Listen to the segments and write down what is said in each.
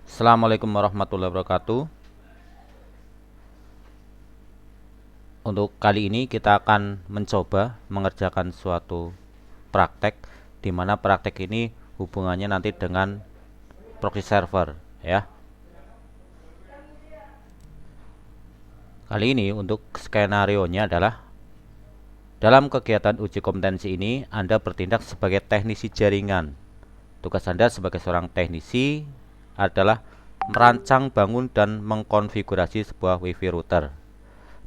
Assalamualaikum warahmatullahi wabarakatuh. Untuk kali ini kita akan mencoba mengerjakan suatu praktek di mana praktek ini hubungannya nanti dengan proxy server ya. Kali ini untuk skenario-nya adalah dalam kegiatan uji kompetensi ini Anda bertindak sebagai teknisi jaringan. Tugas Anda sebagai seorang teknisi adalah merancang, bangun, dan mengkonfigurasi sebuah WiFi router.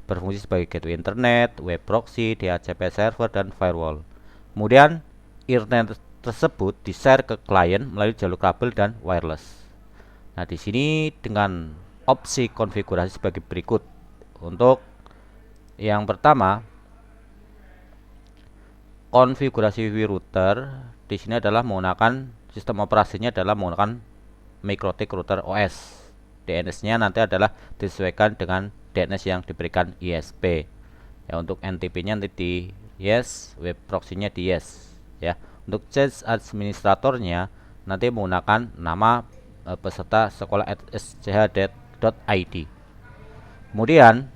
Berfungsi sebagai gateway internet, web proxy, DHCP server, dan firewall. Kemudian, internet tersebut di-share ke klien melalui jalur kabel dan wireless. Nah, di sini dengan opsi konfigurasi sebagai berikut. Untuk yang pertama, konfigurasi WiFi router di sini adalah menggunakan sistem operasinya adalah menggunakan MikroTik Router OS. DNS-nya nanti adalah disesuaikan dengan DNS yang diberikan ISP. Ya, untuk NTP-nya nanti di yes, web proxy-nya di yes. Ya, untuk change administratornya nanti menggunakan nama peserta sekolah@sch.id. Kemudian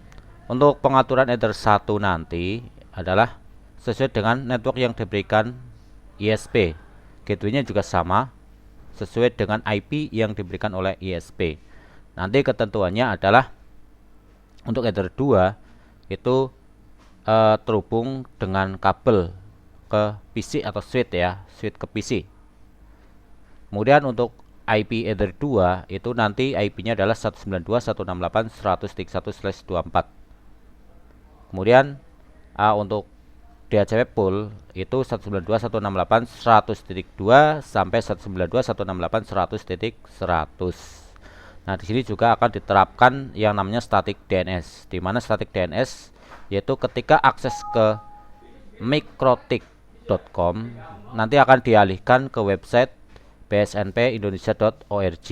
untuk pengaturan Ether 1 nanti adalah sesuai dengan network yang diberikan ISP. Gateway-nya juga sama sesuai dengan IP yang diberikan oleh ISP. Nanti ketentuannya adalah untuk Ether 2 itu terhubung dengan kabel ke PC atau switch ya, switch ke PC. Kemudian untuk IP Ether 2 itu nanti IP-nya adalah 192.168.100.1/24. Kemudian untuk DHCP pool itu 192.168.100.2 sampai 192.168.100.100. Nah, di sini juga akan diterapkan yang namanya static DNS, di mana static DNS yaitu ketika akses ke mikrotik.com nanti akan dialihkan ke website bsnpindonesia.org.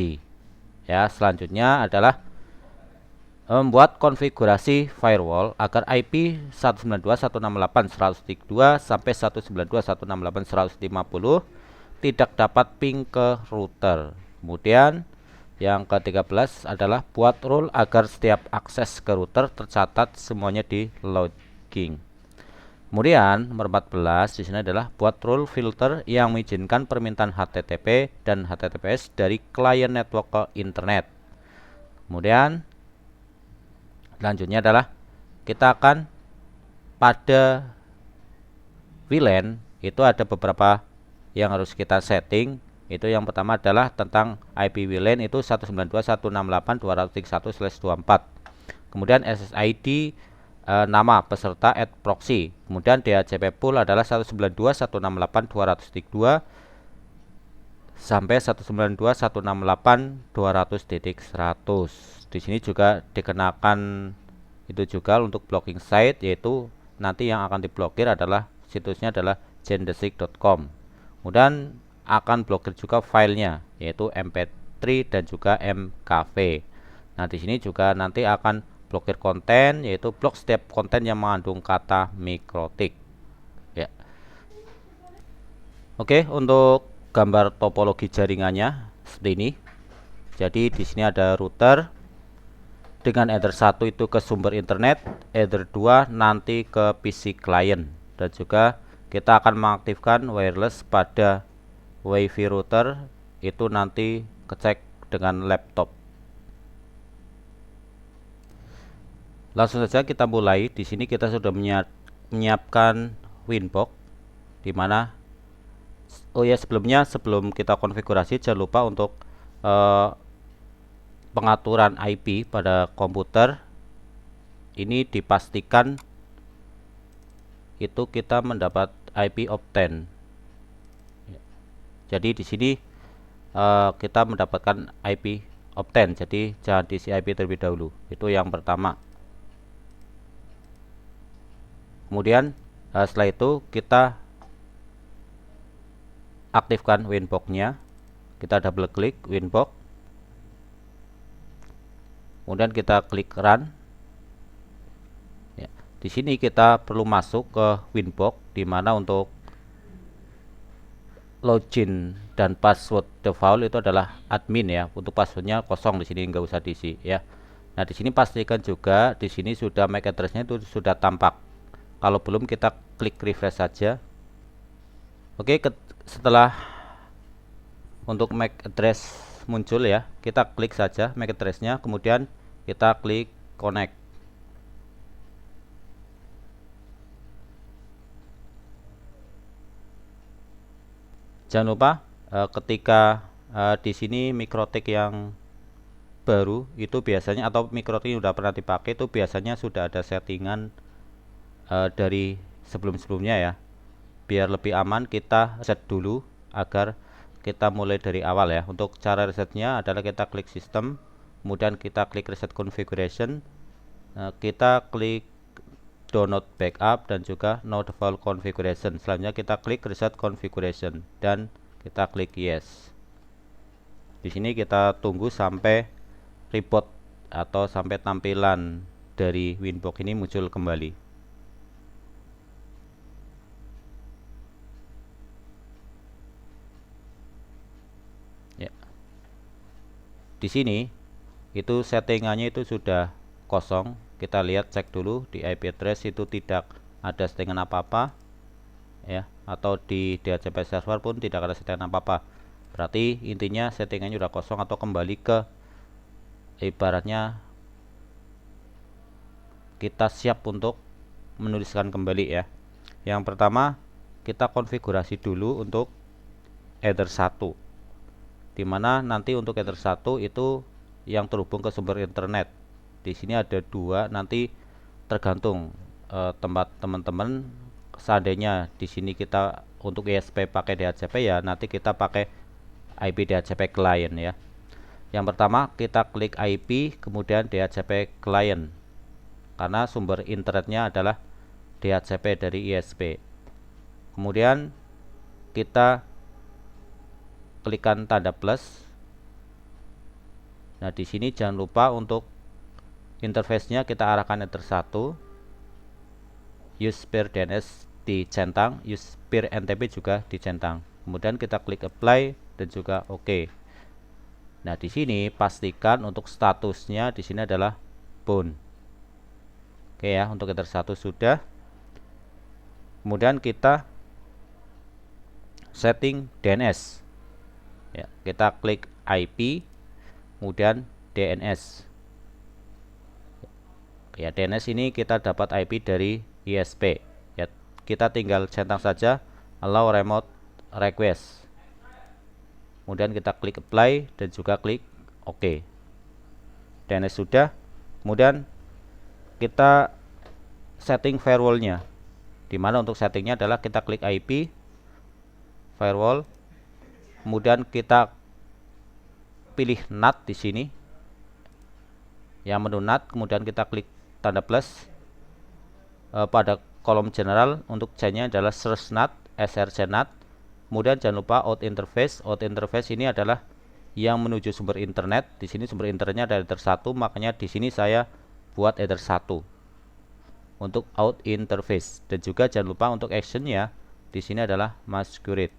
Ya, selanjutnya adalah membuat konfigurasi firewall agar IP 192.168.100.2 sampai 192.168.150 tidak dapat ping ke router. Kemudian yang ke-13 adalah buat rule agar setiap akses ke router tercatat semuanya di logging. Kemudian nomor 14 di sini adalah buat rule filter yang mengizinkan permintaan HTTP dan HTTPS dari klien network ke internet. Kemudian selanjutnya adalah kita akan pada VLAN itu ada beberapa yang harus kita setting. Itu yang pertama adalah tentang IP VLAN itu 192.168.231/24. Kemudian SSID nama peserta @proxy. Kemudian DHCP pool adalah 192.168.200.2 sampai 192.168.200.100. Di sini juga dikenakan itu juga untuk blocking site, yaitu nanti yang akan diblokir adalah situsnya adalah gendezik.com. Kemudian akan blokir juga filenya yaitu MP3 dan juga MKV. Nah, di sini juga nanti akan blokir konten yaitu blok setiap konten yang mengandung kata mikrotik. Ya. Oke, untuk gambar topologi jaringannya seperti ini. Jadi di sini ada router dengan Ether 1 itu ke sumber internet, Ether 2 nanti ke PC client, dan juga kita akan mengaktifkan wireless pada WiFi router itu nanti kecek dengan laptop. Langsung saja kita mulai. Di sini kita sudah menyiapkan Winbox, di mana sebelum kita konfigurasi jangan lupa untuk pengaturan IP pada komputer ini dipastikan itu kita mendapat IP obtain. Jadi di sini kita mendapatkan IP obtain, jadi jangan diisi IP terlebih dahulu. Itu yang pertama. Kemudian setelah itu kita aktifkan Winbox-nya. Kita double klik Winbox. Kemudian kita klik run. Ya, di sini kita perlu masuk ke Winbox, di mana untuk login dan password default itu adalah admin ya. Untuk passwordnya kosong, di sini nggak usah diisi ya. Nah, di sini pastikan juga di sini sudah MAC address-nya itu sudah tampak. Kalau belum, kita klik refresh saja. Oke, setelah untuk MAC address muncul ya, kita klik saja MAC address-nya, kemudian kita klik connect. Jangan lupa ketika di sini MikroTik yang baru itu biasanya, atau MikroTik yang udah pernah dipakai itu biasanya sudah ada settingan dari sebelum-sebelumnya ya. Biar lebih aman, kita set dulu agar kita mulai dari awal ya. Untuk cara resetnya adalah kita klik sistem, kemudian kita klik reset configuration, kita klik download backup dan juga no default configuration. Selanjutnya kita klik reset configuration dan kita klik yes. Di sini kita tunggu sampai report atau sampai tampilan dari Winbox ini muncul kembali. Ya. Di sini itu settingannya itu sudah kosong. Kita lihat, cek dulu di IP address itu tidak ada settingan apa-apa ya, atau di DHCP server pun tidak ada settingan apa-apa. Berarti intinya settingannya sudah kosong atau kembali ke ibaratnya kita siap untuk menuliskan kembali ya. Yang pertama, kita konfigurasi dulu untuk Ether 1, dimana nanti untuk Ether 1 itu yang terhubung ke sumber internet. Di sini ada dua, nanti tergantung tempat teman-teman. Seandainya di sini kita untuk ISP pakai DHCP ya, nanti kita pakai IP DHCP client ya. Yang pertama kita klik IP, kemudian DHCP client, karena sumber internetnya adalah DHCP dari ISP. Kemudian kita klikkan tanda plus. Nah, di sini jangan lupa untuk interface-nya kita arahkan Ether 1, use peer DNS dicentang, use peer NTP juga dicentang. Kemudian kita klik apply dan juga OK. Nah, di sini pastikan untuk statusnya di sini adalah bound. Oke ya, untuk Ether 1 sudah. Kemudian kita setting DNS. Ya, kita klik IP, kemudian DNS. Ya, DNS ini kita dapat IP dari ISP. Ya, kita tinggal centang saja allow remote request. Kemudian kita klik apply dan juga klik OK. DNS sudah. Kemudian kita setting firewall-nya. Dimana untuk settingnya adalah kita klik IP, firewall, kemudian kita pilih NAT di sini. Yang menu NAT, kemudian kita klik tanda plus. Pada kolom general untuk C-nya adalah search NAT, src NAT. Kemudian jangan lupa out interface. Out interface ini adalah yang menuju sumber internet. Di sini sumber internetnya dari Ether 1, makanya di sini saya buat Ether 1 untuk out interface. Dan juga jangan lupa untuk actionnya di sini adalah masquerade.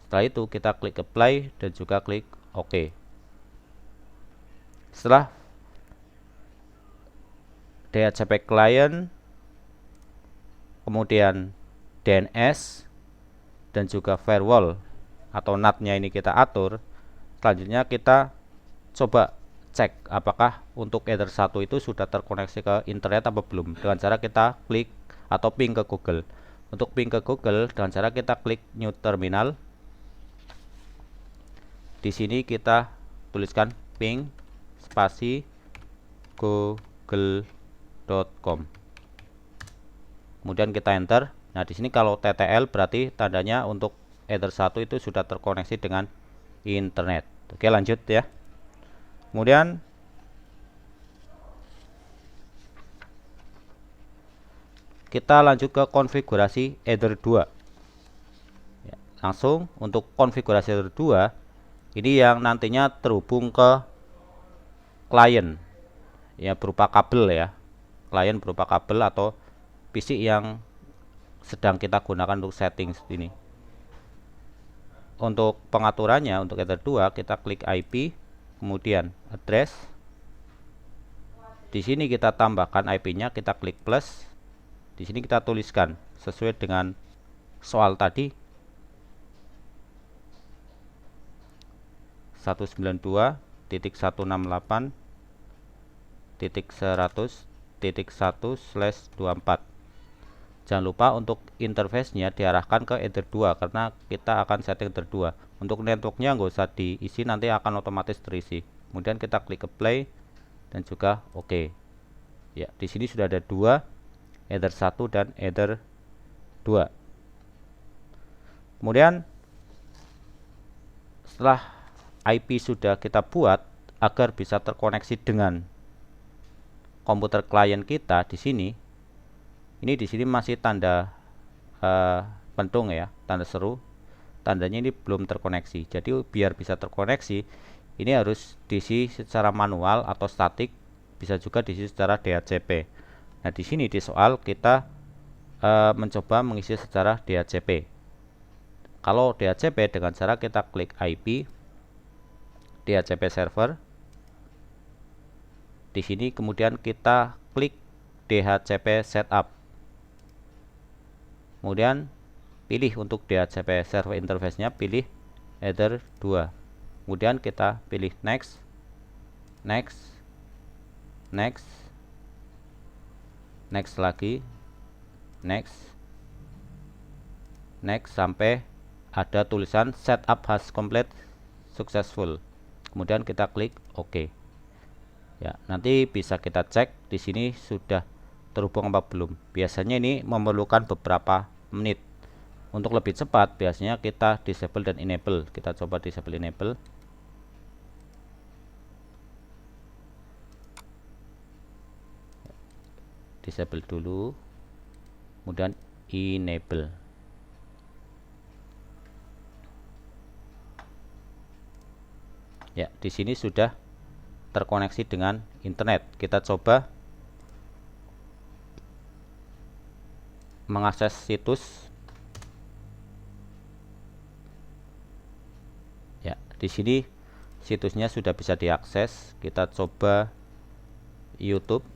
Setelah itu kita klik apply dan juga klik OK. Setelah DHCP client, kemudian DNS dan juga firewall atau NAT-nya ini kita atur, selanjutnya kita coba cek apakah untuk Ether 1 itu sudah terkoneksi ke internet apa belum, dengan cara kita klik atau ping ke Google. Untuk ping ke Google dengan cara kita klik new terminal. Di sini kita tuliskan ping spasi google.com. Kemudian kita enter. Nah, di sini kalau TTL berarti tandanya untuk Ether 1 itu sudah terkoneksi dengan internet. Oke, lanjut ya. Kemudian kita lanjut ke konfigurasi Ether 2. Ya, langsung untuk konfigurasi Ether 2 ini yang nantinya terhubung ke klien ya, berupa kabel ya. Klien berupa kabel atau PC yang sedang kita gunakan untuk setting ini. untuk pengaturannya untuk Ether 2 kita klik IP, kemudian address. Di sini kita tambahkan IP-nya, kita klik plus. Di sini kita tuliskan sesuai dengan soal tadi 192.168.100/24. Jangan lupa untuk interface-nya diarahkan ke Ether 2 karena kita akan setting Ether 2. Untuk networknya nggak usah diisi, nanti akan otomatis terisi. Kemudian kita klik apply dan juga OK. Ya, di sini sudah ada dua, Ether 1 dan Ether 2. Kemudian setelah IP sudah kita buat agar bisa terkoneksi dengan komputer klien kita di sini. Ini di sini masih tanda pentung ya, tanda seru. Tandanya ini belum terkoneksi. Jadi biar bisa terkoneksi, ini harus diisi secara manual atau statik, bisa juga diisi secara DHCP. Nah, di sini di soal kita mencoba mengisi secara DHCP. Kalau DHCP dengan cara kita klik IP DHCP server. Di sini kemudian kita klik DHCP setup. Kemudian pilih untuk DHCP server interface-nya, pilih Ether 2. Kemudian kita pilih next, next, next, next lagi, next, next sampai ada tulisan setup has complete successful. Kemudian kita klik OK. Ya, nanti bisa kita cek di sini sudah terhubung apa belum. Biasanya ini memerlukan beberapa menit. Untuk lebih cepat biasanya kita disable dan enable. Kita coba disable enable. Disable dulu, kemudian enable. Ya, di sini sudah terkoneksi dengan internet. Kita coba mengakses situs. Ya, di sini situsnya sudah bisa diakses. Kita coba YouTube.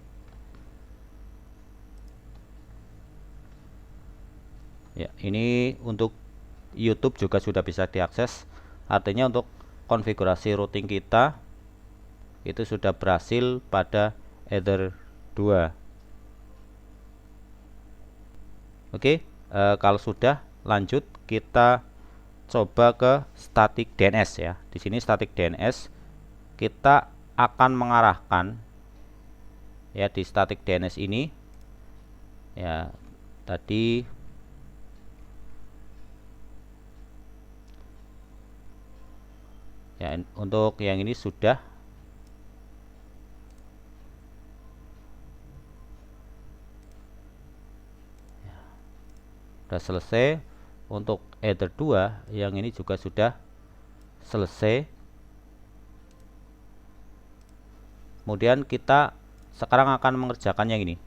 Ya, ini untuk YouTube juga sudah bisa diakses. Artinya untuk konfigurasi routing kita itu sudah berhasil pada Ether 2. Oke, kalau sudah lanjut kita coba ke static DNS ya. Di sini static DNS kita akan mengarahkan ya di static DNS ini ya tadi ya. Untuk yang ini sudah selesai. Untuk Ether 2 yang ini juga sudah selesai. Kemudian kita sekarang akan mengerjakan yang ini.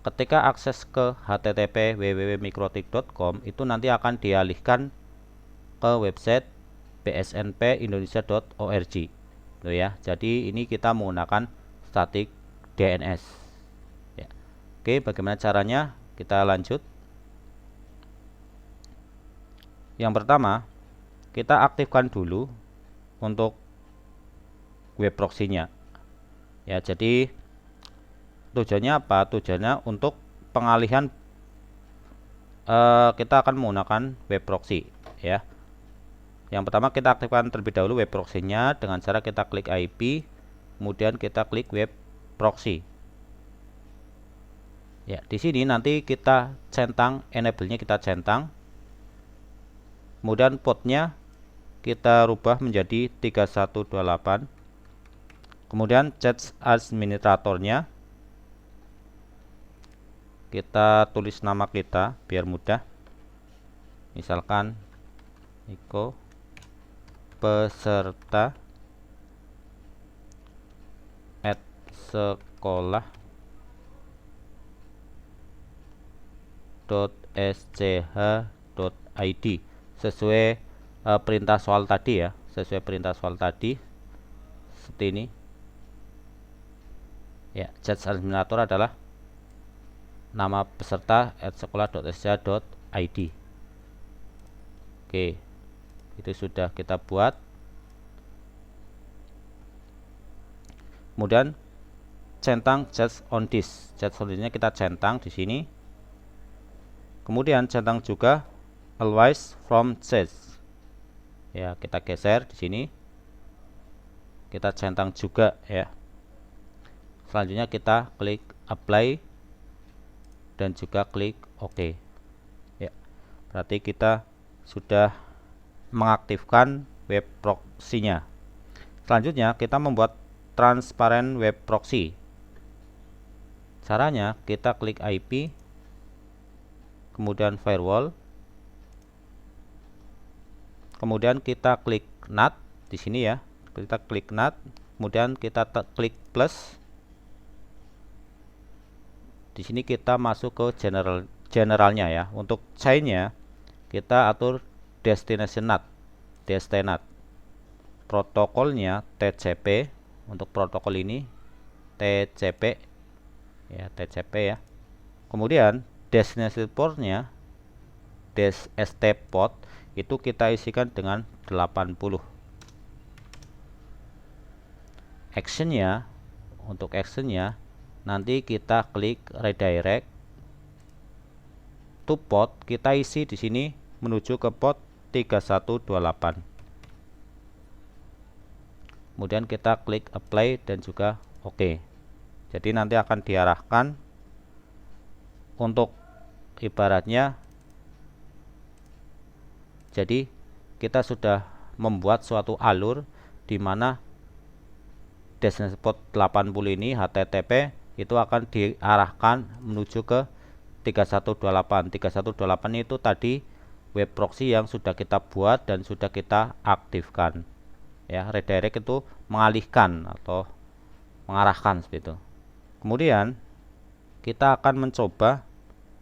Ketika akses ke http www.mikrotik.com itu nanti akan dialihkan ke website bsnpindonesia.org loh ya. Jadi ini kita menggunakan static DNS ya. Oke, bagaimana caranya? Kita lanjut. Yang pertama, kita aktifkan dulu untuk web proxy-nya. Ya, jadi tujuannya apa? Tujuannya untuk pengalihan kita akan menggunakan web proxy ya. Yang pertama kita aktifkan terlebih dahulu web proxy-nya dengan cara kita klik IP, kemudian kita klik web proxy. Ya, di sini nanti kita centang enable-nya, kita centang. Kemudian portnya kita rubah menjadi 3128. Kemudian chat administratornya kita tulis nama kita biar mudah. Misalkan Iko peserta @sekolah.sch.id sesuai perintah soal tadi ya, sesuai perintah soal tadi seperti ini ya. Judge administrator adalah nama peserta @sekolah.sj.id. Oke, itu sudah kita buat. Kemudian centang judge on this. Judge on this-nya kita centang di sini. Kemudian centang juga always from judge. Ya, kita geser di sini. Kita centang juga ya. Selanjutnya kita klik apply dan juga klik OK. Ya. Berarti kita sudah mengaktifkan web proxy-nya. Selanjutnya kita membuat transparent web proxy. Caranya kita klik IP, kemudian firewall, kemudian kita klik NAT di sini ya. Kita klik NAT, kemudian kita klik plus. Di sini kita masuk ke generalnya ya. Untuk chainnya kita atur destination NAT, DST-NAT. Protokolnya TCP. Untuk protokol ini TCP ya, TCP ya. Kemudian destination portnya DST port itu kita isikan dengan 80. Actionnya, untuk actionnya nanti kita klik redirect to port, kita isi di sini menuju ke port 3128. Kemudian kita klik apply dan juga OK. Jadi nanti akan diarahkan untuk ibaratnya, jadi kita sudah membuat suatu alur di mana destination port 80 ini HTTP itu akan diarahkan menuju ke 3128. 3128 itu tadi web proxy yang sudah kita buat dan sudah kita aktifkan. Ya, redirect itu mengalihkan atau mengarahkan seperti itu. Kemudian kita akan mencoba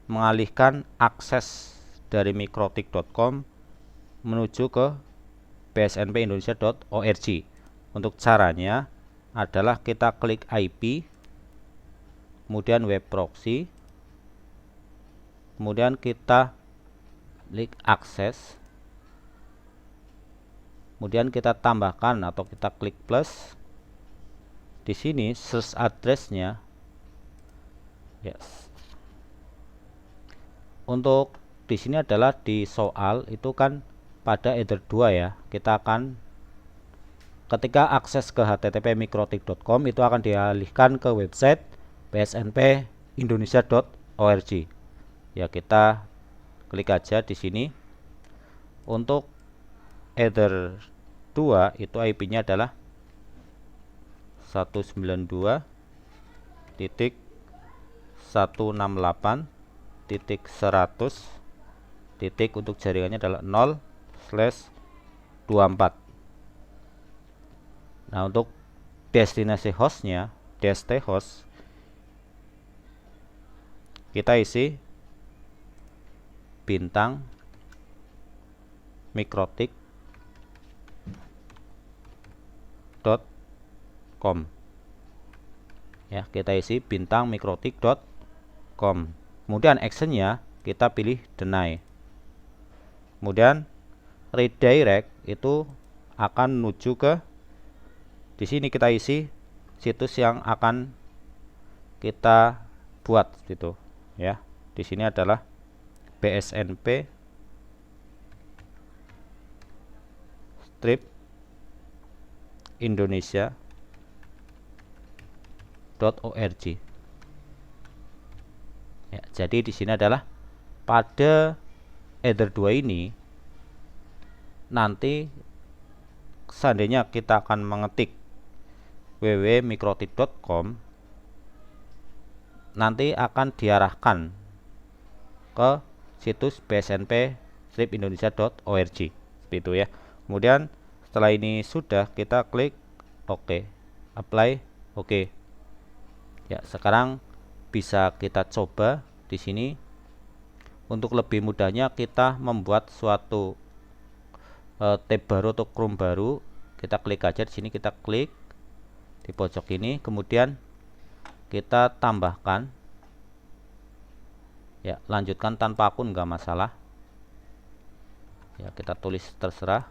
mengalihkan akses dari mikrotik.com menuju ke bsnpindonesia.org. Untuk caranya adalah kita klik IP, kemudian web proxy, kemudian kita klik akses, kemudian kita tambahkan atau kita klik plus. Di sini source address-nya yes. Untuk di sini adalah di soal itu kan pada header 2 ya. Kita akan ketika akses ke http mikrotik.com itu akan dialihkan ke website bsnpindonesia.org. Ya, kita klik aja di sini. Untuk header 2 itu IP-nya adalah 192.168.100. Untuk jaringannya adalah 0/24. Nah, untuk destinasi hostnya DST host kita isi bintang mikrotik.com ya, kita isi bintang mikrotik.com. Kemudian actionnya kita pilih deny. Kemudian redirect itu akan menuju ke di sini, kita isi situs yang akan kita buat gitu ya. Di sini adalah bsnp strip indonesia.org. Ya, jadi di sini adalah pada header 2 ini nanti seandainya kita akan mengetik www.mikrotik.com, nanti akan diarahkan ke situs bsnp-indonesia.org seperti itu ya. Kemudian setelah ini sudah, kita klik OK, apply OK. Ya, sekarang bisa kita coba di sini. Untuk lebih mudahnya kita membuat suatu tab baru atau Chrome baru, kita klik aja di sini, kita klik di pojok ini, kemudian kita tambahkan, ya lanjutkan tanpa akun nggak masalah, ya kita tulis terserah,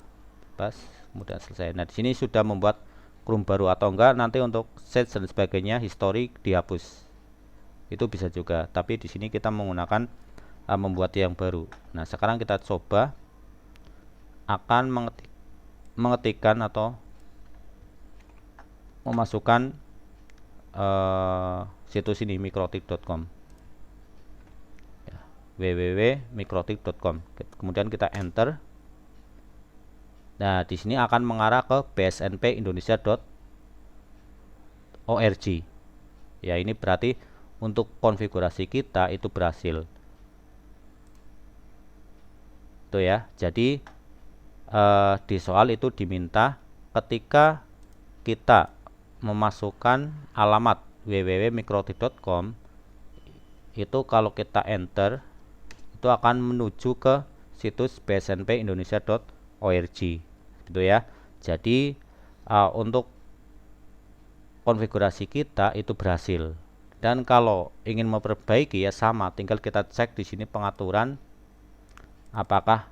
bebas, kemudian selesai. Nah di sini sudah membuat Chrome baru, atau enggak nanti untuk search dan sebagainya history dihapus, itu bisa juga, tapi di sini kita menggunakan membuat yang baru. Nah sekarang kita coba akan mengetikkan atau memasukkan situs ini mikrotik.com, ya, www.mikrotik.com, kemudian kita enter. Nah di sini akan mengarah ke bsnpindonesia.org, ya ini berarti untuk konfigurasi kita itu berhasil tuh ya. Jadi di soal itu diminta ketika kita memasukkan alamat www.mikrotik.com, itu kalau kita enter itu akan menuju ke situs bsnpindonesia.org gitu ya. Jadi untuk konfigurasi kita itu berhasil. Dan kalau ingin memperbaiki ya sama, tinggal kita cek di sini pengaturan, apakah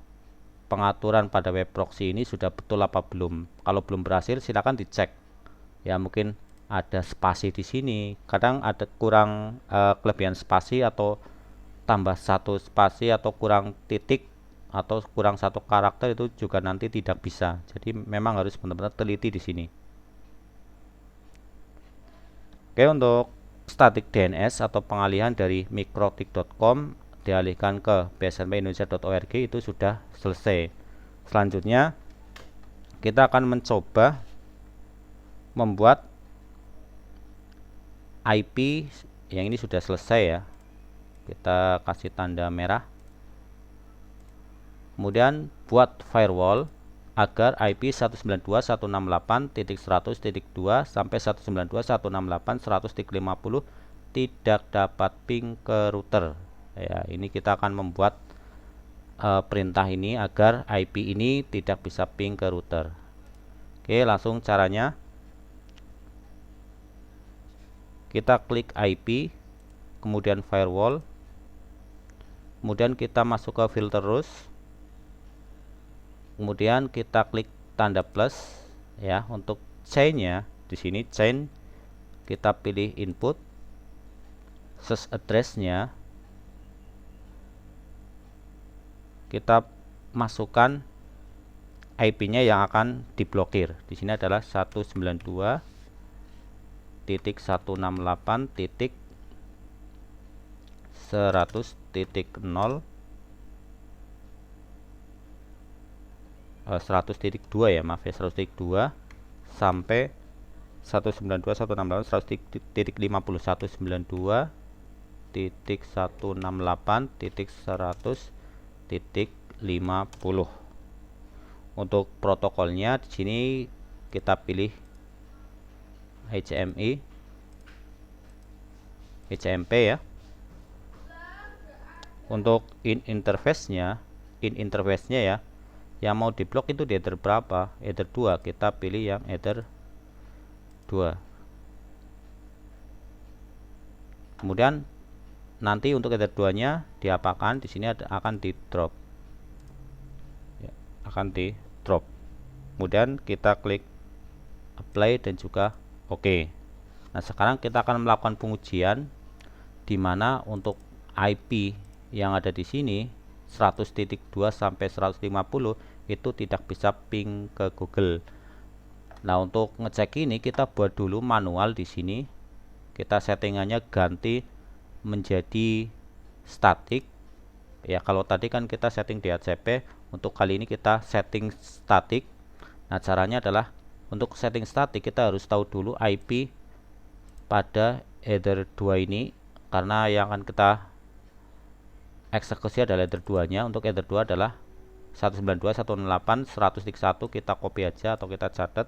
pengaturan pada web proxy ini sudah betul apa belum. Kalau belum berhasil silakan dicek. Ya mungkin ada spasi di sini, kadang ada kurang kelebihan spasi atau tambah satu spasi atau kurang titik atau kurang satu karakter, itu juga nanti tidak bisa. Jadi memang harus benar-benar teliti di sini. Oke, untuk static DNS atau pengalihan dari mikrotik.com dialihkan ke bsnpindonesia.org itu sudah selesai. Selanjutnya kita akan mencoba membuat IP yang ini sudah selesai ya. Kita kasih tanda merah. Kemudian buat firewall agar IP 192.168.100.2 sampai 192.168.100.50 tidak dapat ping ke router. Ya, ini kita akan membuat perintah ini agar IP ini tidak bisa ping ke router. Oke, langsung caranya. Kita klik IP, kemudian firewall, kemudian kita masuk ke filter rules, kemudian kita klik tanda plus ya. Untuk chain-nya di sini chain kita pilih input, source address-nya kita masukkan IP-nya yang akan diblokir. Di sini adalah 192.168.100.0 100.2 ya, maaf ya, 100.2 sampai 192.168.100.50. Untuk protokolnya di sini kita pilih HCMP ya. Untuk in interface-nya ya, yang mau diblok itu di header berapa? Header 2. Kita pilih yang header 2. Kemudian nanti untuk header 2-nya diapakan? Di sini akan di drop. Ya, akan di drop. Kemudian kita klik apply dan juga oke. Nah, sekarang kita akan melakukan pengujian di mana untuk IP yang ada di sini 100.2 sampai 150 itu tidak bisa ping ke Google. Nah, untuk ngecek ini kita buat dulu manual di sini. Kita settingannya ganti menjadi static. Ya, kalau tadi kan kita setting DHCP, untuk kali ini kita setting static. Nah, caranya adalah untuk setting static kita harus tahu dulu IP pada header 2 ini, karena yang akan kita eksekusi adalah header 2-nya. Untuk header 2 adalah 192.168.100.1, kita copy aja atau kita catat.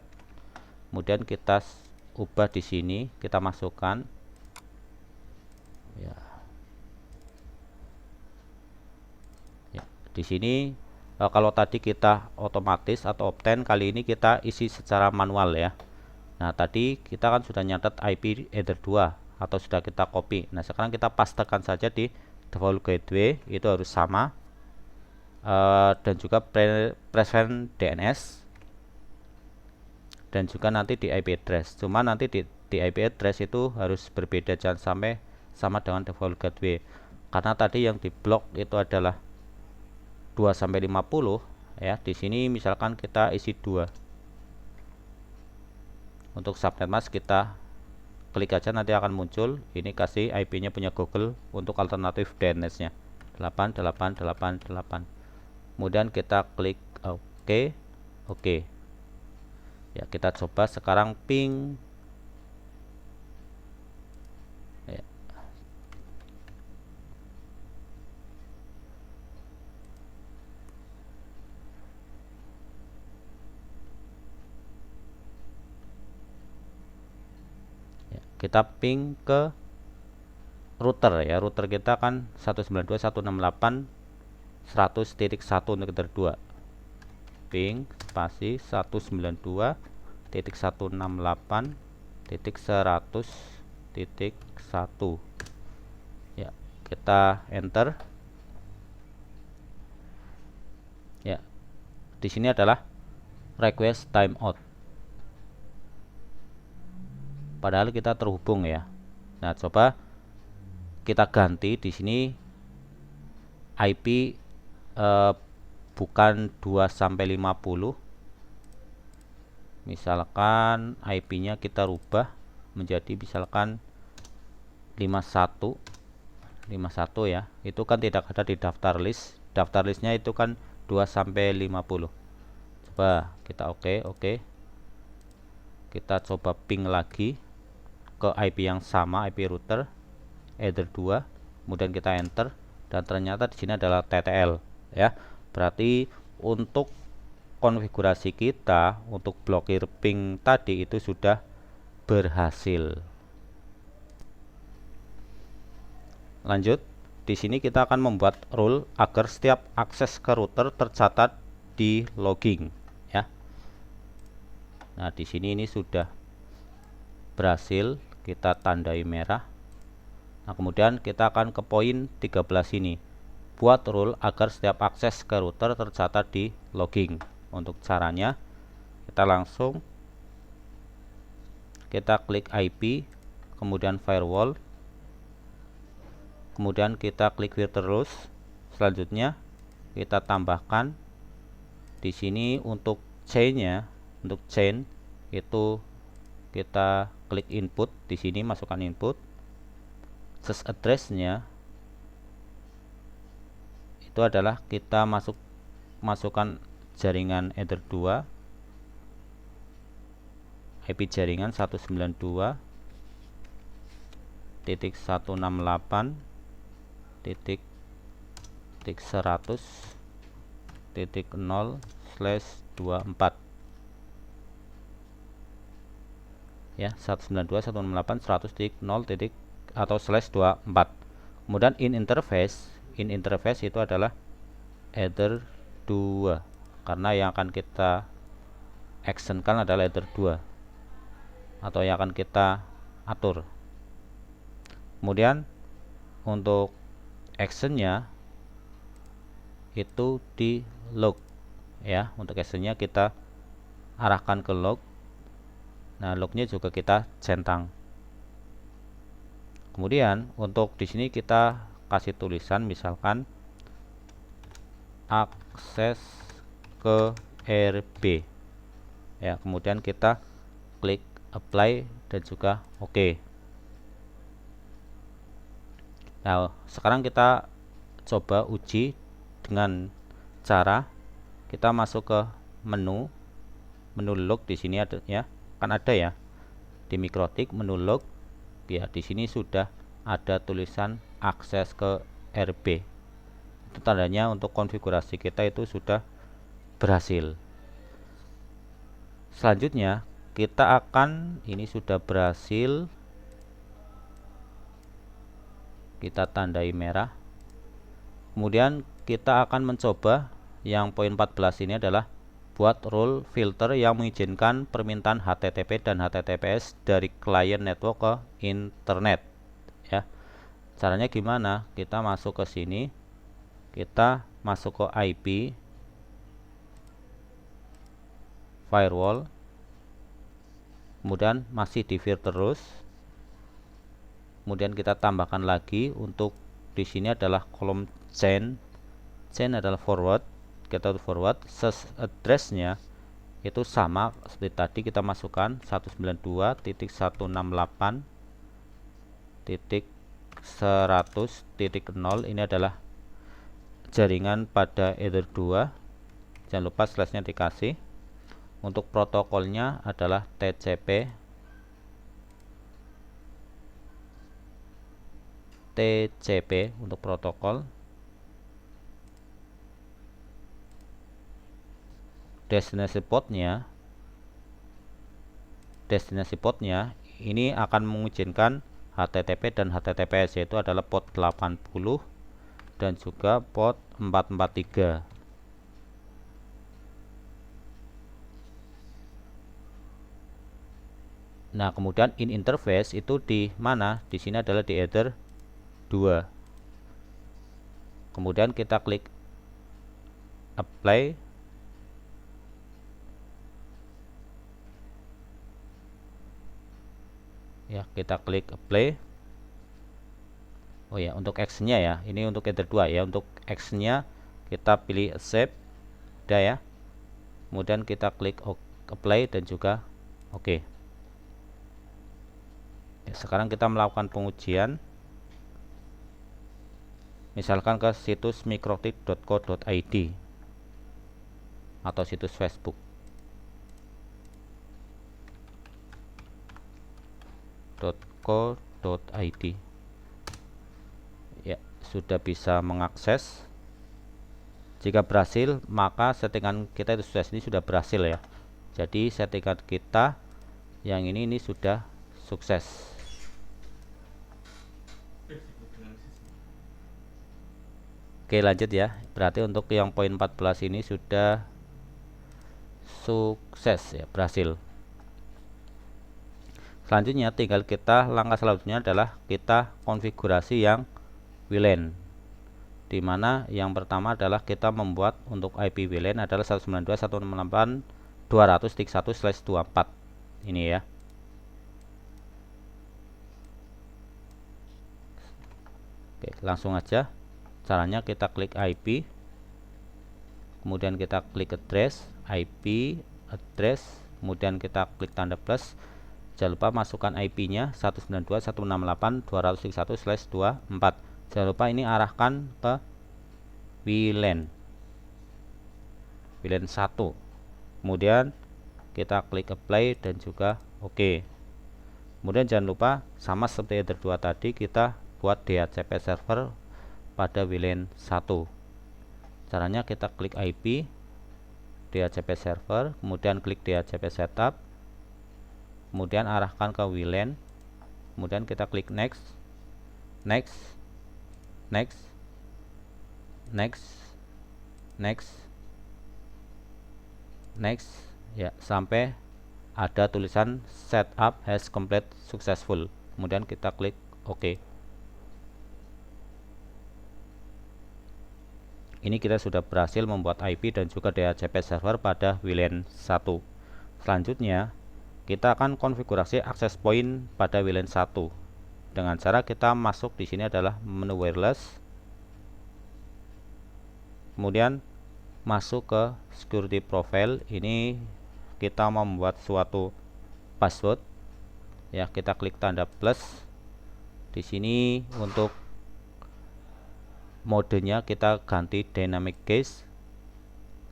Kemudian kita ubah di sini, kita masukkan ya. Ya, di sini Kalau tadi kita otomatis atau Opten, kali ini kita isi secara manual ya. Nah, tadi kita kan sudah nyatet IP header 2 atau sudah kita copy. Nah, sekarang kita pastekan saja di default gateway, itu harus sama. Dan juga prevent DNS, dan juga nanti di IP address. Cuma nanti di IP address itu harus berbeda, jangan sampai sama dengan default gateway. Karena tadi yang di blok itu adalah 2 sampai 50 ya. Di sini misalkan kita isi 2. Untuk subnet mask kita klik aja, nanti akan muncul. Ini kasih IP-nya punya Google untuk alternatif DNS-nya 8888. Kemudian kita klik OK. Oke. Ya, kita coba sekarang ping. Ya. Kita ping ke router ya. Router kita kan 192.168.100.1 untuk router 2. Ping spasi 192.168.100.1. Ya, kita enter. Ya. Di sini adalah request timeout. Padahal kita terhubung ya. Nah, coba kita ganti di sini IP bukan 2 sampai 50. Misalkan IP-nya kita rubah menjadi misalkan 51 ya. Itu kan tidak ada di daftar list. Daftar listnya itu kan 2 sampai 50. Coba kita oke. Kita coba ping lagi ke IP yang sama, IP router header 2, kemudian kita enter, dan ternyata di sini adalah TTL ya. Berarti untuk konfigurasi kita untuk blokir ping tadi itu sudah berhasil. Lanjut, di sini kita akan membuat rule agar setiap akses ke router tercatat di logging ya. Nah, di sini ini sudah berhasil, kita tandai merah. Nah, kemudian kita akan ke poin 13 ini. Buat rule agar setiap akses ke router tercatat di logging. Untuk caranya, kita langsung kita klik IP, kemudian firewall, kemudian kita klik filter rules. Selanjutnya kita tambahkan di sini untuk chain-nya, untuk chain itu kita klik input, di sini masukkan input. Ses address-nya itu adalah kita masukkan jaringan header 2, IP jaringan 192.168.100.0/24 ya, 192.168.100.0 atau /24. Kemudian in interface itu adalah header 2 karena yang akan kita actionkan adalah header 2 atau yang akan kita atur. Kemudian untuk actionnya itu di log ya. Untuk actionnya kita arahkan ke log. Nah, lognya juga kita centang. Kemudian untuk di sini kita kasih tulisan misalkan akses ke RB ya. Kemudian kita klik apply dan juga oke. Nah, sekarang kita coba uji dengan cara kita masuk ke menu log. Di sini ada ya, kan ada ya di Mikrotik menu log ya. Di sini sudah ada tulisan akses ke RB. Itu tandanya untuk konfigurasi kita itu sudah berhasil. Selanjutnya kita akan, ini sudah berhasil, kita tandai merah. Kemudian kita akan mencoba yang poin 14 ini adalah buat rule filter yang mengizinkan permintaan HTTP dan HTTPS dari klien network ke internet ya. Caranya gimana? Kita masuk ke sini, kita masuk ke IP firewall, kemudian masih di vir terus, kemudian kita tambahkan lagi untuk di sini adalah kolom chain adalah forward, kita forward address-nya itu sama seperti tadi, kita masukkan 192.168.100.0. ini adalah jaringan pada Ether 2, jangan lupa slashnya dikasih. Untuk protokolnya adalah TCP untuk protokol. Destinasi portnya ini akan mengizinkan HTTP dan HTTPS, yaitu adalah port 80 dan juga port 443. Nah, kemudian in interface itu di mana? Di sini adalah di Ether 2. Kemudian kita klik apply. Ya, kita klik apply. Oh ya, untuk action-nya ya, ini untuk Ether 2 ya. Untuk action-nya kita pilih accept, udah ya. Kemudian kita klik apply dan juga oke. Ya, sekarang kita melakukan pengujian. Misalkan ke situs mikrotik.co.id atau situs Facebook. .co.id. Ya, sudah bisa mengakses. Jika berhasil, maka settingan kita itu sudah berhasil ya. Jadi settingan kita yang ini sudah sukses. Oke, lanjut ya. Berarti untuk yang poin 14 ini sudah sukses ya, berhasil. Selanjutnya tinggal langkah selanjutnya adalah kita konfigurasi yang WLAN, dimana yang pertama adalah kita membuat untuk IP WLAN adalah 192.168.231/24 ini ya. Oke, langsung aja. Caranya kita klik IP, kemudian kita klik address, IP address, kemudian kita klik tanda plus. Jangan lupa masukkan IP-nya 192.168.231/24. Jangan lupa ini arahkan ke WLAN 1. Kemudian kita klik apply dan juga oke. Kemudian jangan lupa sama seperti Ether 2 tadi, kita buat DHCP server pada WLAN 1. Caranya kita klik IP DHCP server, kemudian klik DHCP setup, kemudian arahkan ke WLAN, kemudian kita klik next, next, next, next, next, next ya, sampai ada tulisan setup has complete successful. Kemudian kita klik OK. Ini kita sudah berhasil membuat IP dan juga DHCP server pada WLAN 1. Selanjutnya kita akan konfigurasi akses point pada WLAN 1 dengan cara kita masuk di sini adalah menu wireless, kemudian masuk ke security profile. Ini kita membuat suatu password ya, kita klik tanda plus. Di sini untuk modenya kita ganti dynamic case,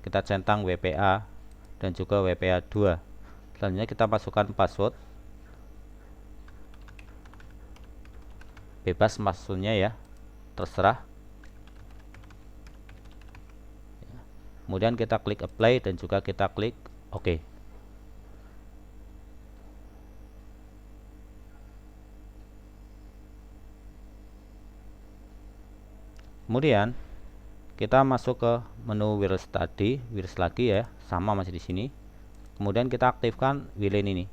kita centang WPA dan juga WPA 2. Selanjutnya kita masukkan password, bebas maksudnya ya, terserah. Kemudian kita klik apply dan juga kita klik OK. Kemudian kita masuk ke menu wireless tadi, wireless lagi ya, sama masih di sini. Kemudian kita aktifkan WLAN ini.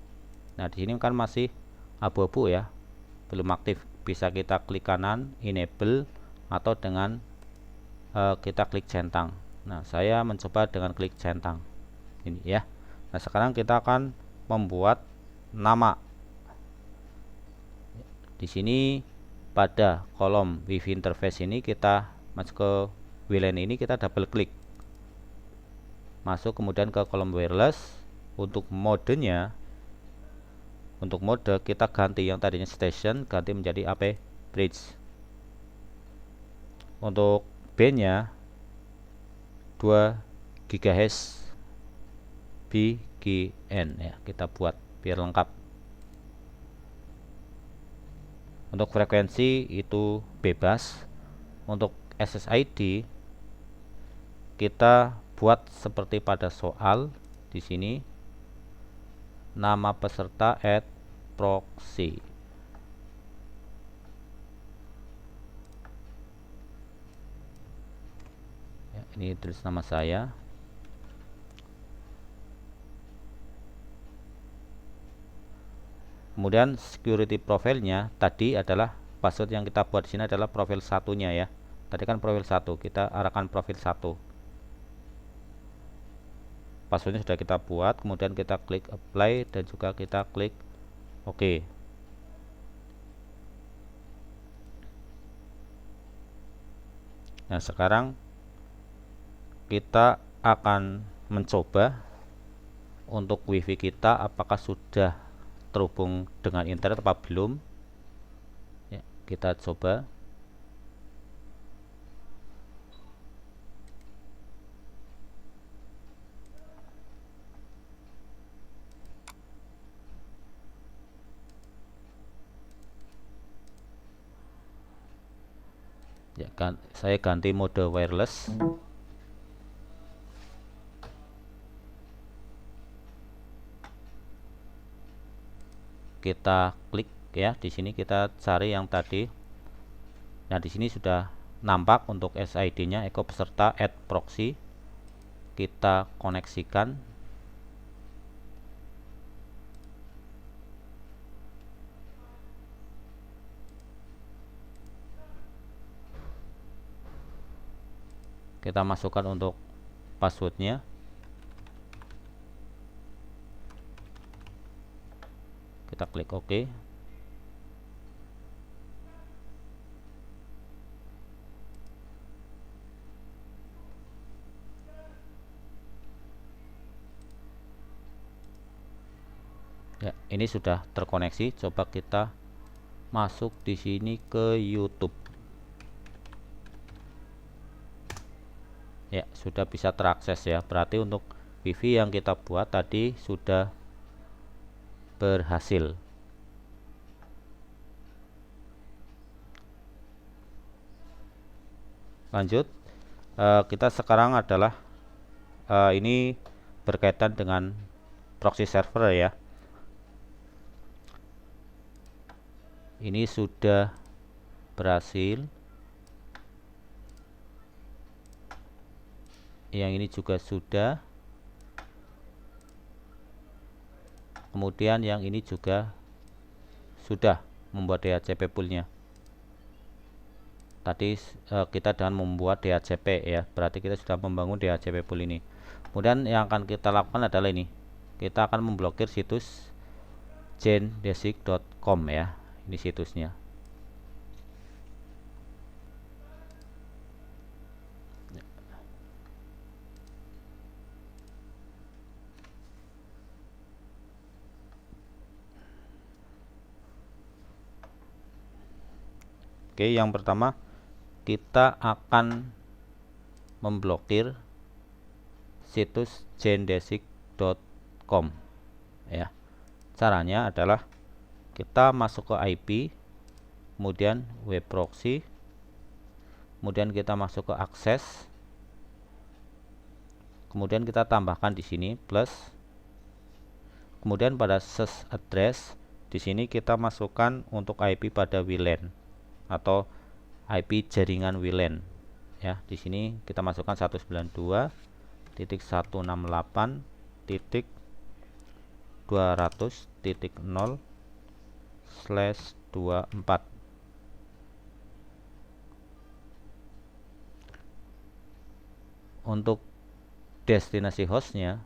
Nah, di sini kan masih abu-abu ya, belum aktif. Bisa kita klik kanan enable atau dengan kita klik centang. Nah, saya mencoba dengan klik centang ini ya. Nah, sekarang kita akan membuat nama. Di sini pada kolom WiFi interface ini kita masuk ke WLAN ini, kita double klik. Masuk kemudian ke kolom wireless. Untuk modenya, untuk mode kita ganti yang tadinya station ganti menjadi AP bridge. Untuk B-nya 2 GHz BGN ya, kita buat biar lengkap. Untuk frekuensi itu bebas. Untuk SSID kita buat seperti pada soal di sini, nama peserta @proxy. Ya, ini tulis nama saya. Kemudian security profile-nya tadi adalah password yang kita buat di sini adalah profil satunya ya. Tadi kan profil 1, kita arahkan profil 1. Passwordnya sudah kita buat, kemudian kita klik apply dan juga kita klik OK. Nah, sekarang kita akan mencoba untuk WiFi kita apakah sudah terhubung dengan internet apa belum ya, kita coba. Ya kan, saya ganti mode wireless. Kita klik ya, di sini kita cari yang tadi. Nah, di sini sudah nampak untuk SID-nya Eko peserta @proxy. Kita koneksikan. Kita masukkan untuk passwordnya. Kita klik OK. Ya, ini sudah terkoneksi. Coba kita masuk di sini ke YouTube. Ya, sudah bisa terakses ya. Berarti untuk WiFi yang kita buat tadi sudah berhasil. Lanjut, kita sekarang adalah ini berkaitan dengan proxy server ya. Ini sudah berhasil. Yang ini juga sudah. Kemudian yang ini juga sudah membuat DHCP poolnya. Tadi kita dengan membuat DHCP ya, berarti kita sudah membangun DHCP pool ini. Kemudian yang akan kita lakukan adalah ini, kita akan memblokir situs jendesic.com ya, ini situsnya. Oke, yang pertama kita akan memblokir situs jendesic.com ya. Caranya adalah kita masuk ke IP, kemudian web proxy, kemudian kita masuk ke akses, kemudian kita tambahkan di sini plus, kemudian pada search address di sini kita masukkan untuk IP pada WLAN atau IP jaringan WLAN ya. Di sini kita masukkan 192.168.200.0/24. Untuk destinasi hostnya,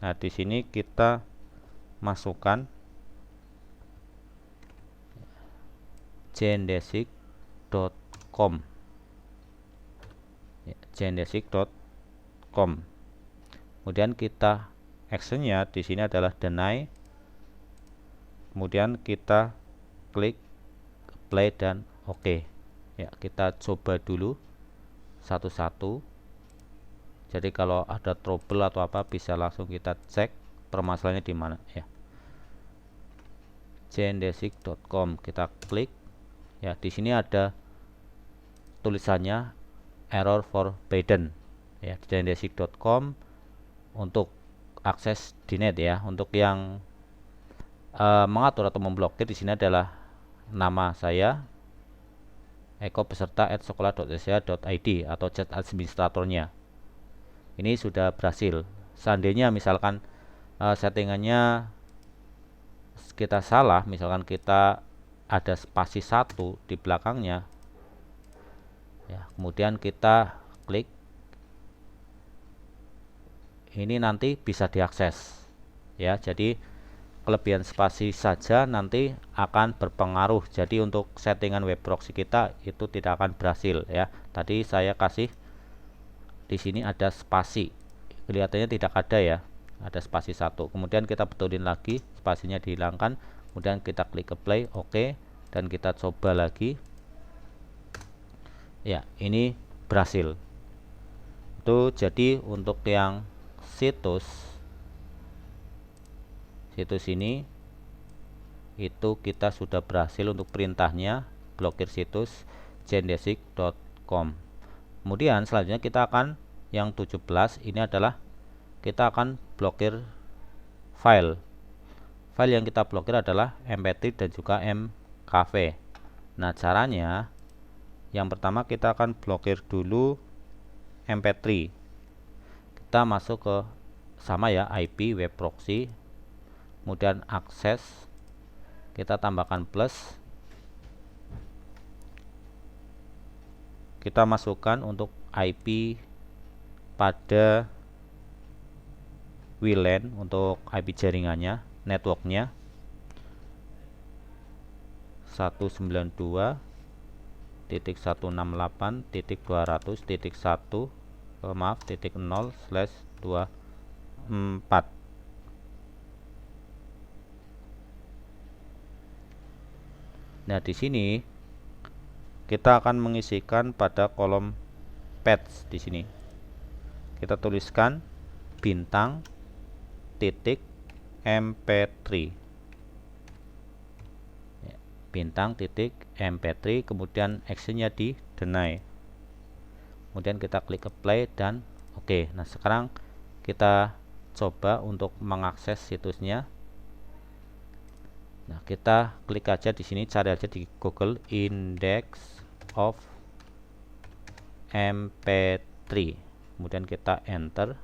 nah di sini kita masukkan genedezik.com, genedezik.com. Kemudian kita actionnya di sini adalah deny. Kemudian kita klik play dan oke. Ya, kita coba dulu satu-satu. Jadi kalau ada trouble atau apa bisa langsung kita cek permasalahannya di mana ya. genedezik.com kita klik. Ya, di sini ada tulisannya error forbidden. Ya, genedezik.com untuk akses denied ya. Untuk yang mengatur atau memblokir di sini adalah nama saya eko_peserta@sekolah.sh.id atau chat administratornya. Ini sudah berhasil. Seandainya misalkan settingannya kita salah, misalkan kita ada spasi 1 di belakangnya ya, kemudian kita klik, ini nanti bisa diakses ya. Jadi kelebihan spasi saja nanti akan berpengaruh. Jadi untuk settingan web proxy kita itu tidak akan berhasil ya. Tadi saya kasih di sini ada spasi, kelihatannya tidak ada ya, ada spasi 1. Kemudian kita betulin lagi, spasinya dihilangkan. Kemudian kita klik play, oke, dan kita coba lagi. Ya, ini berhasil. Itu jadi untuk yang situs ini itu kita sudah berhasil untuk perintahnya blokir situs genedezik.com. Kemudian selanjutnya kita akan yang 17 ini adalah kita akan blokir file. File yang kita blokir adalah mp3 dan juga mkv. Nah, caranya yang pertama kita akan blokir dulu mp3. Kita masuk ke sama ya, IP web proxy, kemudian akses, kita tambahkan plus, kita masukkan untuk IP pada WLAN untuk IP jaringannya, networknya 192.168.0/24. Nah, di sini kita akan mengisikan pada kolom path. Di sini kita tuliskan bintang titik mp3 ya, bintang titik mp3, kemudian actionnya di deny. Kemudian kita klik apply dan oke. Nah, sekarang kita coba untuk mengakses situsnya. Nah, kita klik aja di sini, cari aja di Google index of mp3, kemudian kita enter.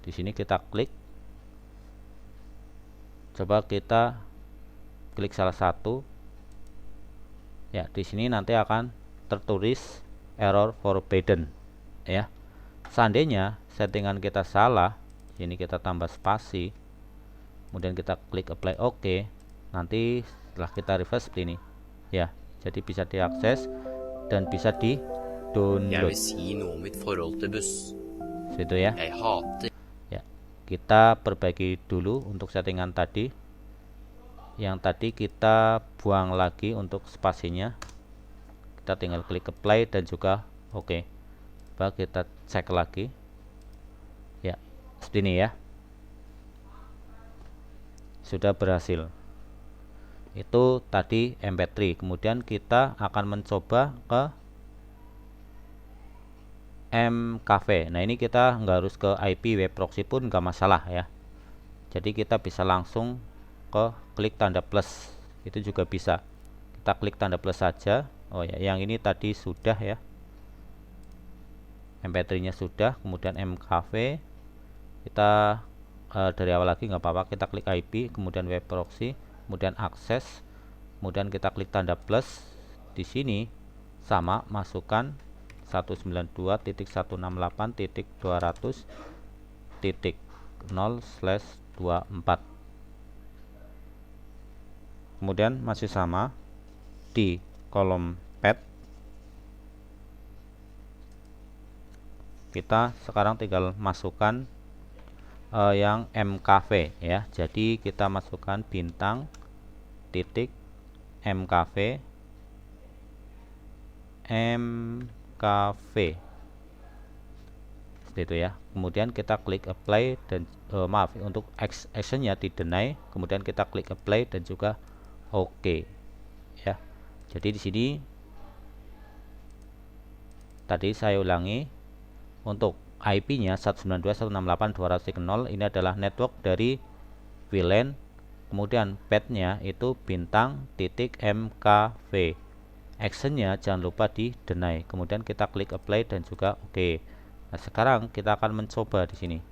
Di sini kita klik, coba kita klik salah satu ya. Di sini nanti akan tertulis error forbidden ya. Seandainya settingan kita salah, ini kita tambah spasi, kemudian kita klik apply oke. Nanti setelah kita refresh seperti ini ya, jadi bisa diakses dan bisa di download. Itu ya. Ya, kita perbaiki dulu untuk settingan tadi. Yang tadi kita buang lagi untuk spasinya. Kita tinggal klik apply dan juga oke. Coba kita cek lagi ya, seperti ini ya, sudah berhasil. Itu tadi mp3. Kemudian kita akan mencoba ke mkv. Nah, ini kita nggak harus ke IP web proxy pun nggak masalah ya. Jadi kita bisa langsung ke klik tanda plus, itu juga bisa. Kita klik tanda plus saja, Oh ya, yang ini tadi sudah ya, MP3 nya sudah. Kemudian mkv kita dari awal lagi nggak apa-apa, kita klik IP, kemudian web proxy, kemudian akses, kemudian kita klik tanda plus. Di sini sama, masukkan 192.168.200.0/24. kemudian masih sama di kolom path. Kita sekarang tinggal masukkan yang mkv ya. Jadi kita masukkan bintang titik mkv seperti itu ya. Kemudian kita klik apply dan maaf, untuk actionnya di deny, kemudian kita klik apply dan juga OK ya. Jadi di sini tadi saya ulangi, untuk IP-nya 192.168.200.0 ini adalah network dari VLAN. Kemudian path-nya itu bintang titik mkv. Actionnya jangan lupa di deny. Kemudian kita klik apply dan juga OK. Nah, sekarang kita akan mencoba di sini.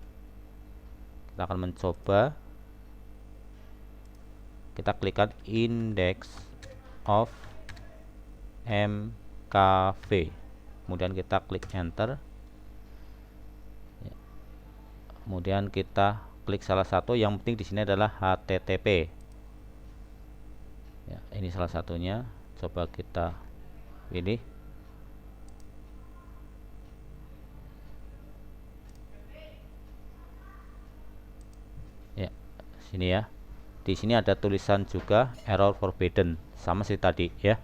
Kita akan mencoba. Kita klikkan index of mkv. Kemudian kita klik enter. Kemudian kita klik salah satu. Yang penting di sini adalah HTTP. Ya, ini salah satunya. Coba kita pilih. Ya, sini ya. Di sini ada tulisan juga error forbidden, sama seperti tadi ya.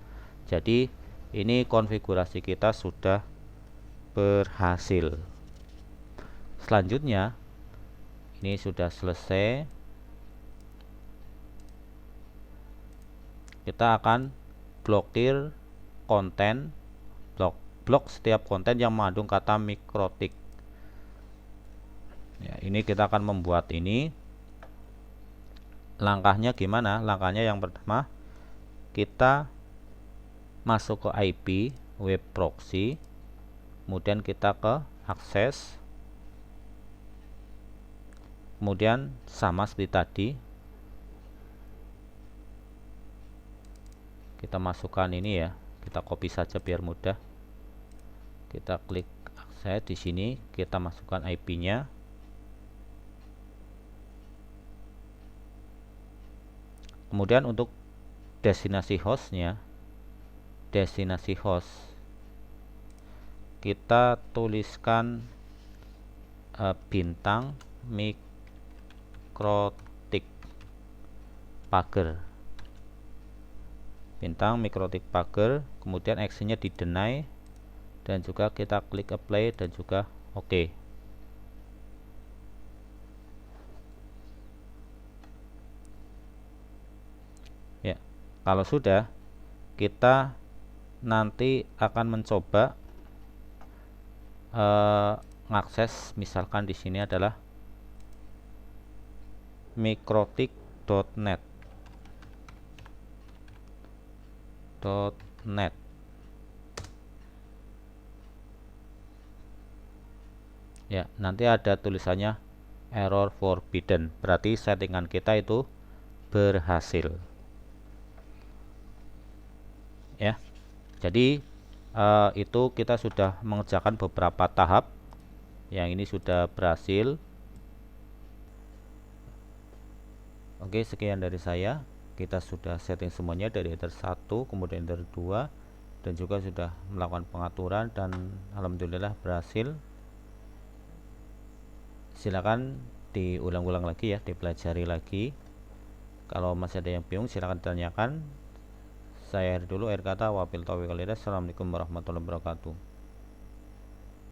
Jadi ini konfigurasi kita sudah berhasil. Selanjutnya ini sudah selesai. Kita akan blokir konten, blok setiap konten yang mengandung kata mikrotik ya. Ini kita akan membuat ini. Langkahnya gimana? Langkahnya yang pertama, kita masuk ke IP web proxy, kemudian kita ke akses, kemudian sama seperti tadi, kita masukkan ini ya, kita copy saja biar mudah. Kita klik akses, di sini kita masukkan IP-nya. Kemudian untuk destinasi hostnya, destinasi host kita tuliskan bintang mikrotik pager, bintang mikrotik pager. Kemudian actionnya di deny dan juga kita klik apply dan juga OK. Ya, kalau sudah, kita nanti akan mencoba ngakses, misalkan di sini adalah mikrotik.net. Ya, nanti ada tulisannya error forbidden, berarti settingan kita itu berhasil ya. Jadi itu kita sudah mengerjakan beberapa tahap. Yang ini sudah berhasil. Oke, sekian dari saya. Kita sudah setting semuanya dari header 1, kemudian header 2, dan juga sudah melakukan pengaturan dan alhamdulillah berhasil. Silakan diulang-ulang lagi ya, dipelajari lagi. Kalau masih ada yang bingung silakan ditanyakan. Saya akhiri dulu akhir kata, wabil taufiq wal hidayah. Assalamualaikum warahmatullahi wabarakatuh.